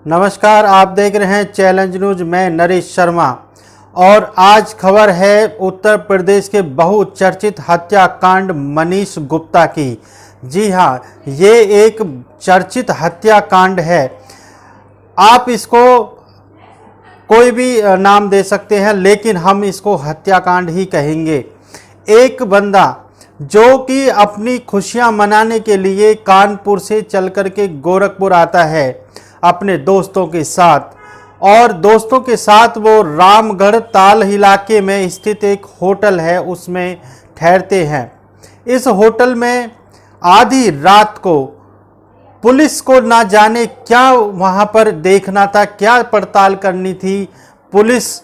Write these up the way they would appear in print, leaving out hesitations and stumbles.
नमस्कार, आप देख रहे हैं चैलेंज न्यूज। मैं नरेश शर्मा और आज खबर है उत्तर प्रदेश के बहुचर्चित हत्याकांड मनीष गुप्ता की। जी हां, ये एक चर्चित हत्याकांड है। आप इसको कोई भी नाम दे सकते हैं, लेकिन हम इसको हत्याकांड ही कहेंगे। एक बंदा जो कि अपनी खुशियां मनाने के लिए कानपुर से चल कर के गोरखपुर आता है अपने दोस्तों के साथ, और दोस्तों के साथ वो रामगढ़ ताल इलाके में स्थित एक होटल है उसमें ठहरते हैं। इस होटल में आधी रात को पुलिस को ना जाने क्या वहां पर देखना था, क्या पड़ताल करनी थी, पुलिस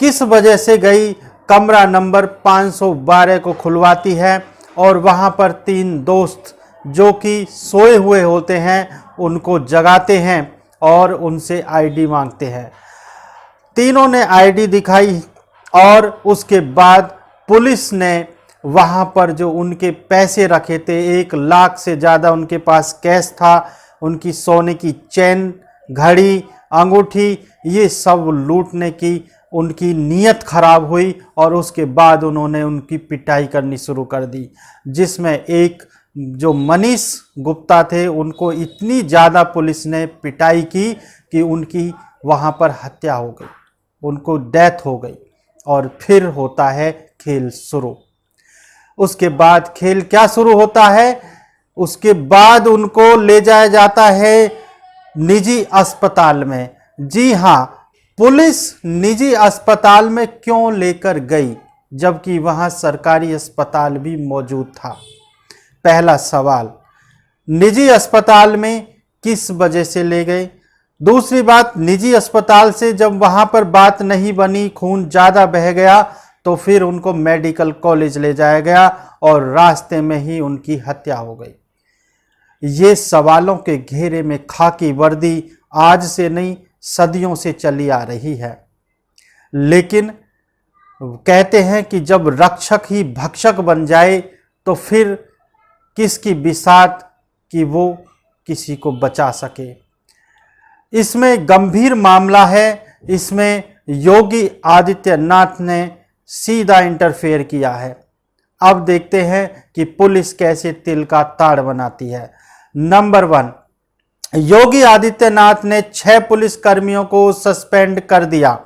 किस वजह से गई, कमरा नंबर 512 को खुलवाती है और वहां पर तीन दोस्त जो कि सोए हुए होते हैं उनको जगाते हैं और उनसे आईडी मांगते हैं। तीनों ने आईडी दिखाई और उसके बाद पुलिस ने वहां पर जो उनके पैसे रखे थे, 1 लाख से ज़्यादा उनके पास कैश था, उनकी सोने की चेन, घड़ी, अंगूठी, ये सब लूटने की उनकी नीयत खराब हुई और उसके बाद उन्होंने उनकी पिटाई करनी शुरू कर दी, जिसमें एक जो मनीष गुप्ता थे उनको इतनी ज़्यादा पुलिस ने पिटाई की कि उनकी वहाँ पर हत्या हो गई, उनको डेथ हो गई। और फिर होता है खेल शुरू। उसके बाद खेल क्या शुरू होता है, उसके बाद उनको ले जाया जाता है निजी अस्पताल में। जी हाँ, पुलिस निजी अस्पताल में क्यों लेकर गई जबकि वहाँ सरकारी अस्पताल भी मौजूद था? पहला सवाल, निजी अस्पताल में किस वजह से ले गए? दूसरी बात, निजी अस्पताल से जब वहां पर बात नहीं बनी, खून ज़्यादा बह गया, तो फिर उनको मेडिकल कॉलेज ले जाया गया और रास्ते में ही उनकी हत्या हो गई। ये सवालों के घेरे में खाकी वर्दी आज से नहीं, सदियों से चली आ रही है। लेकिन कहते हैं कि जब रक्षक ही भक्षक बन जाए तो फिर किसकी बिसात कि वो किसी को बचा सके। इसमें गंभीर मामला है। इसमें योगी आदित्यनाथ ने सीधा इंटरफेयर किया है। अब देखते हैं कि पुलिस कैसे तिल का ताड़ बनाती है। नंबर 1, योगी आदित्यनाथ ने 6 पुलिस कर्मियों को सस्पेंड कर दिया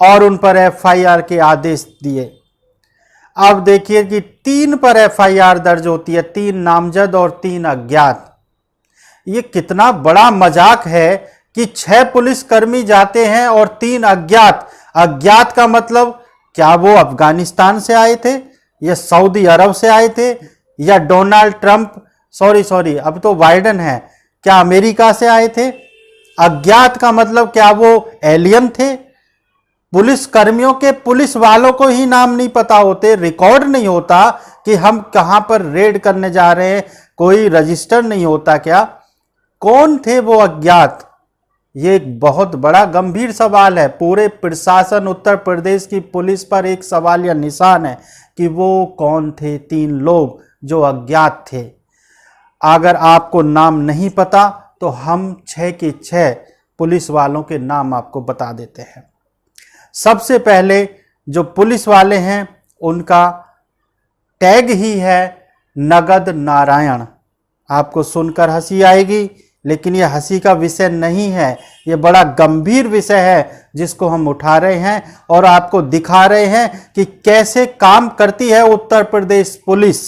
और उन पर एफआईआर के आदेश दिए। अब देखिए कि 3 पर एफआईआर दर्ज होती है, 3 नामजद और 3 अज्ञात। ये कितना बड़ा मजाक है कि 6 पुलिसकर्मी जाते हैं और 3 अज्ञात। अज्ञात का मतलब क्या वो अफगानिस्तान से आए थे या सऊदी अरब से आए थे या डोनाल्ड ट्रंप, सॉरी अब तो बाइडेन है, क्या अमेरिका से आए थे? अज्ञात का मतलब क्या वो एलियन थे? पुलिस कर्मियों के पुलिस वालों को ही नाम नहीं पता होते, रिकॉर्ड नहीं होता कि हम कहां पर रेड करने जा रहे हैं, कोई रजिस्टर नहीं होता क्या? कौन थे वो अज्ञात? ये एक बहुत बड़ा गंभीर सवाल है। पूरे प्रशासन उत्तर प्रदेश की पुलिस पर एक सवाल या निशान है कि वो कौन थे 3 लोग जो अज्ञात थे। अगर आपको नाम नहीं पता तो हम 6 के 6 पुलिस वालों के नाम आपको बता देते हैं। सबसे पहले जो पुलिस वाले हैं उनका टैग ही है नगद नारायण। आपको सुनकर हंसी आएगी, लेकिन यह हंसी का विषय नहीं है, यह बड़ा गंभीर विषय है जिसको हम उठा रहे हैं और आपको दिखा रहे हैं कि कैसे काम करती है उत्तर प्रदेश पुलिस।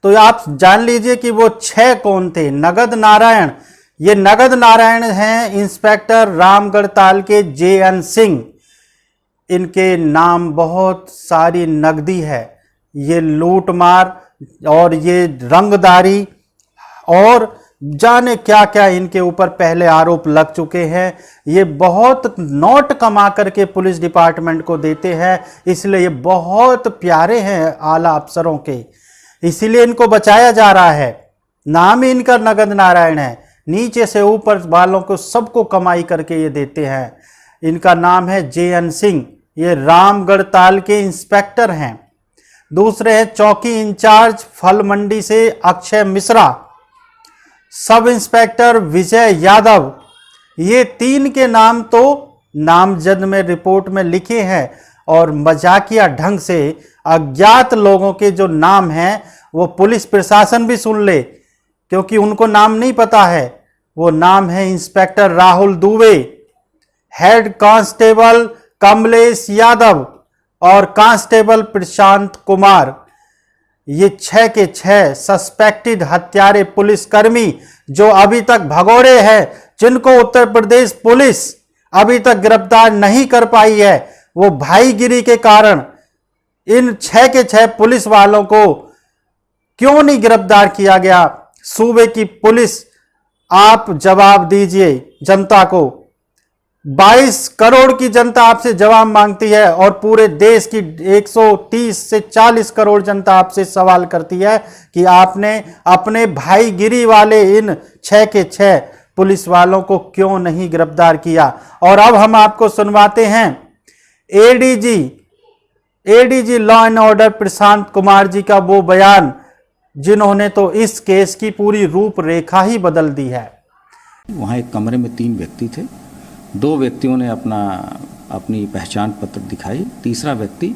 तो आप जान लीजिए कि वो 6 कौन थे। नगद नारायण, ये नगद नारायण हैं इंस्पेक्टर रामगढ़ ताल के JN सिंह। इनके नाम बहुत सारी नकदी है, ये लूट मार और ये रंगदारी और जाने क्या क्या इनके ऊपर पहले आरोप लग चुके हैं। ये बहुत नोट कमा करके पुलिस डिपार्टमेंट को देते हैं, इसलिए ये बहुत प्यारे हैं आला अफसरों के, इसीलिए इनको बचाया जा रहा है। नाम ही इनका नगद नारायण है, नीचे से ऊपर वालों को सबको कमाई करके ये देते हैं। इनका नाम है JN सिंह, ये रामगढ़ ताल के इंस्पेक्टर हैं। दूसरे हैं चौकी इंचार्ज फल मंडी से अक्षय मिश्रा, सब इंस्पेक्टर विजय यादव, ये 3 के नाम तो नामजद में रिपोर्ट में लिखे हैं और मजाकिया ढंग से अज्ञात लोगों के जो नाम हैं वो पुलिस प्रशासन भी सुन ले, क्योंकि उनको नाम नहीं पता है। वो नाम है inspector Rahul Dubey, head constable Kamlesh Yadav और कांस्टेबल प्रशांत कुमार। ये 6 के 6 सस्पेक्टेड हत्यारे पुलिसकर्मी जो अभी तक भगोड़े हैं, जिनको उत्तर प्रदेश पुलिस अभी तक गिरफ्तार नहीं कर पाई है, वो भाईगिरी के कारण इन 6 के 6 पुलिस वालों को क्यों नहीं गिरफ्तार किया गया? सूबे की पुलिस, आप जवाब दीजिए जनता को। 22 करोड़ की जनता आपसे जवाब मांगती है और पूरे देश की 130 से 40 करोड़ जनता आपसे सवाल करती है कि आपने अपने भाईगिरी वाले इन 6 के 6 पुलिस वालों को क्यों नहीं गिरफ्तार किया। और अब हम आपको सुनवाते हैं ADG law and order Prashant Kumar ji का वो बयान, जिन्होंने तो इस केस की पूरी रूपरेखा ही बदल दी है। वहाँ एक कमरे में 3 व्यक्ति थे। 2 व्यक्तियों ने अपनी पहचान पत्र दिखाई। तीसरा व्यक्ति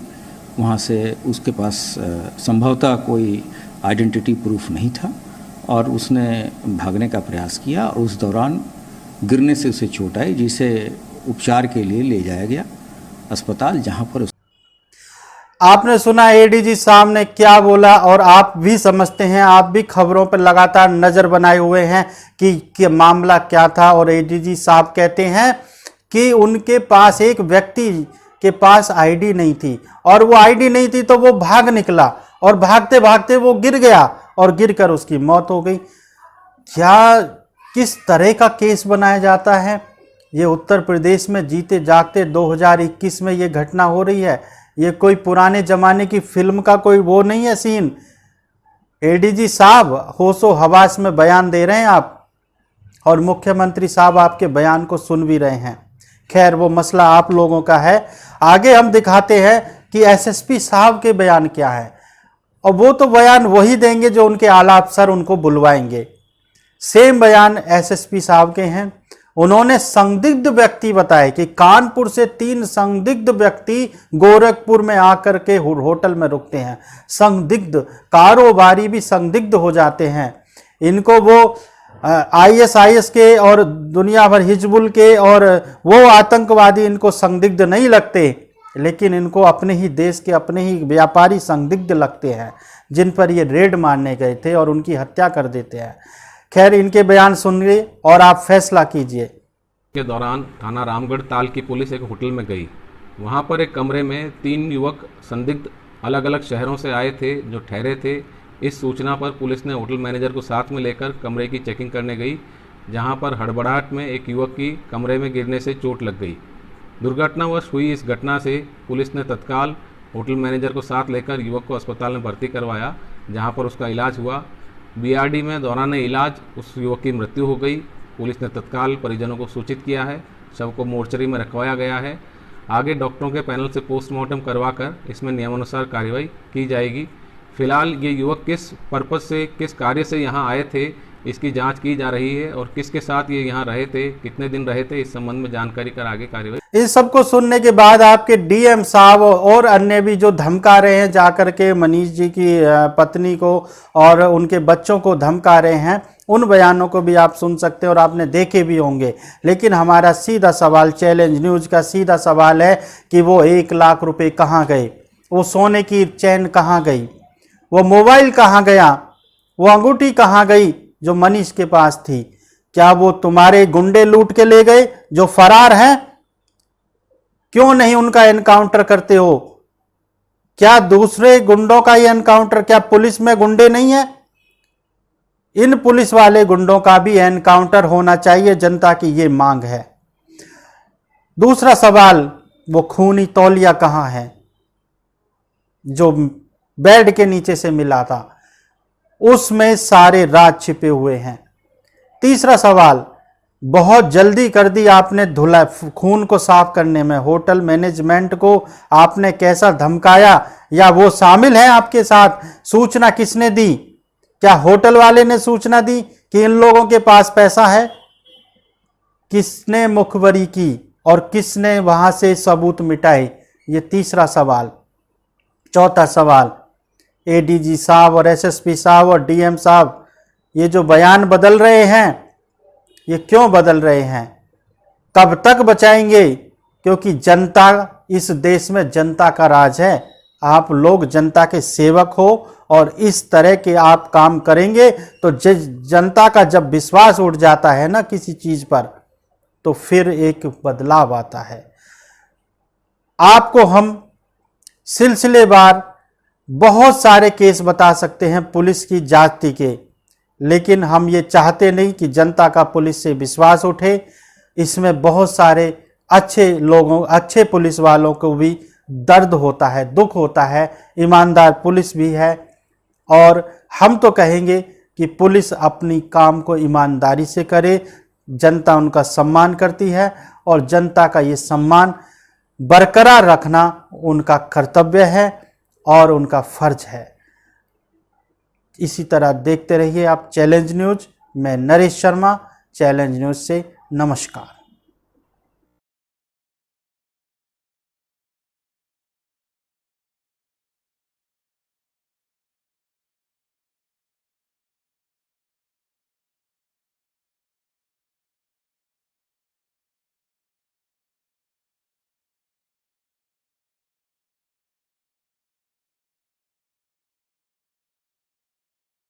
वहाँ से, उसके पास संभवतः कोई आइडेंटिटी प्रूफ नहीं था और उसने भागने का प्रयास किया और उस दौरान गिरने से उसे चोट आई, जिसे उपचार के लिए ले जाया गया अस्पताल, जहाँ पर आपने सुना एडीजी साहब ने क्या बोला और आप भी समझते हैं, आप भी खबरों पर लगातार नजर बनाए हुए हैं कि मामला क्या था। और एडीजी साहब कहते हैं कि उनके पास एक व्यक्ति के पास आईडी नहीं थी और वो आईडी नहीं थी तो वो भाग निकला और भागते भागते वो गिर गया और गिरकर उसकी मौत हो गई। क्या किस तरह का केस बनाया जाता है? ये उत्तर प्रदेश में जीते जागते 2021 में ये घटना हो रही है। ये कोई पुराने जमाने की फिल्म का कोई वो नहीं है सीन। एडीजी साहब होशो हवास में बयान दे रहे हैं आप, और मुख्यमंत्री साहब आपके बयान को सुन भी रहे हैं। खैर, वो मसला आप लोगों का है। आगे हम दिखाते हैं कि एसएसपी साहब के बयान क्या है, और वो तो बयान वही देंगे जो उनके आला अफसर उनको बुलवाएंगे। सेम बयान एसएसपी साहब के हैं। उन्होंने संदिग्ध व्यक्ति बताए कि कानपुर से 3 संदिग्ध व्यक्ति गोरखपुर में आकर के होटल में रुकते हैं। संदिग्ध कारोबारी भी संदिग्ध हो जाते हैं। इनको वो आईएसआईएस के और दुनिया भर हिजबुल के और वो आतंकवादी इनको संदिग्ध नहीं लगते, लेकिन इनको अपने ही देश के अपने ही व्यापारी संदिग्ध लगते हैं, जिन पर ये रेड मारने गए थे और उनकी हत्या कर देते हैं। खैर, इनके बयान सुनिए और आप फैसला कीजिए। के दौरान थाना रामगढ़ ताल की पुलिस एक होटल में गई। वहां पर एक कमरे में 3 युवक संदिग्ध अलग अलग शहरों से आए थे जो ठहरे थे। इस सूचना पर पुलिस ने होटल मैनेजर को साथ में लेकर कमरे की चेकिंग करने गई, जहां पर हड़बड़ाहट में एक युवक की कमरे में गिरने से चोट लग गई। दुर्घटनावश हुई इस घटना से पुलिस ने तत्काल होटल मैनेजर को साथ लेकर युवक को अस्पताल में भर्ती करवाया, जहां पर उसका इलाज हुआ। बीआरडी में दौरान इलाज उस युवक की मृत्यु हो गई। पुलिस ने तत्काल परिजनों को सूचित किया है। शव को मोर्चरी में रखवाया गया है। आगे डॉक्टरों के पैनल से पोस्टमार्टम करवाकर इसमें नियमानुसार कार्रवाई की जाएगी। फिलहाल ये युवक किस पर्पज से, किस कार्य से यहाँ आए थे, इसकी जांच की जा रही है और किसके साथ ये यहाँ रहे थे, कितने दिन रहे थे, इस संबंध में जानकारी कर आगे कार्रवाई। इस सबको सुनने के बाद आपके डीएम साहब और अन्य भी जो धमका रहे हैं जाकर के मनीष जी की पत्नी को और उनके बच्चों को धमका रहे हैं, उन बयानों को भी आप सुन सकते हैं और आपने देखे भी होंगे। लेकिन हमारा सीधा सवाल, चैलेंज न्यूज का सीधा सवाल है कि वो 1 लाख रुपए कहाँ गए, वो सोने की चैन कहाँ गई, वो मोबाइल कहाँ गया, वो अंगूठी कहाँ गई जो मनीष के पास थी? क्या वो तुम्हारे गुंडे लूट के ले गए जो फरार हैं? क्यों नहीं उनका एनकाउंटर करते हो? क्या दूसरे गुंडों का ही एनकाउंटर, क्या पुलिस में गुंडे नहीं है? इन पुलिस वाले गुंडों का भी एनकाउंटर होना चाहिए, जनता की ये मांग है। दूसरा सवाल, वो खूनी तौलिया कहां है जो बेड के नीचे से मिला था? उसमें सारे राज छिपे हुए हैं। तीसरा सवाल, बहुत जल्दी कर दी आपने धुला खून को साफ करने में। होटल मैनेजमेंट को आपने कैसा धमकाया, या वो शामिल है आपके साथ? सूचना किसने दी? क्या होटल वाले ने सूचना दी कि इन लोगों के पास पैसा है? किसने मुखबरी की और किसने वहां से सबूत मिटाए, ये तीसरा सवाल। चौथा सवाल, एडीजी साहब और एसएसपी साहब और डीएम साहब ये जो बयान बदल रहे हैं, ये क्यों बदल रहे हैं, कब तक बचाएंगे? क्योंकि जनता, इस देश में जनता का राज है। आप लोग जनता के सेवक हो और इस तरह के आप काम करेंगे तो जनता का जब विश्वास उठ जाता है ना किसी चीज पर, तो फिर एक बदलाव आता है। आपको हम सिलसिलेवार बहुत सारे केस बता सकते हैं पुलिस की जाति के, लेकिन हम ये चाहते नहीं कि जनता का पुलिस से विश्वास उठे। इसमें बहुत सारे अच्छे पुलिस वालों को भी दर्द होता है, दुख होता है, ईमानदार पुलिस भी है। और हम तो कहेंगे कि पुलिस अपनी काम को ईमानदारी से करे, जनता उनका सम्मान करती है और जनता का ये सम्मान बरकरार रखना उनका कर्तव्य है और उनका फर्ज है। इसी तरह देखते रहिए आप चैलेंज न्यूज। मैं नरेश शर्मा, चैलेंज न्यूज से नमस्कार।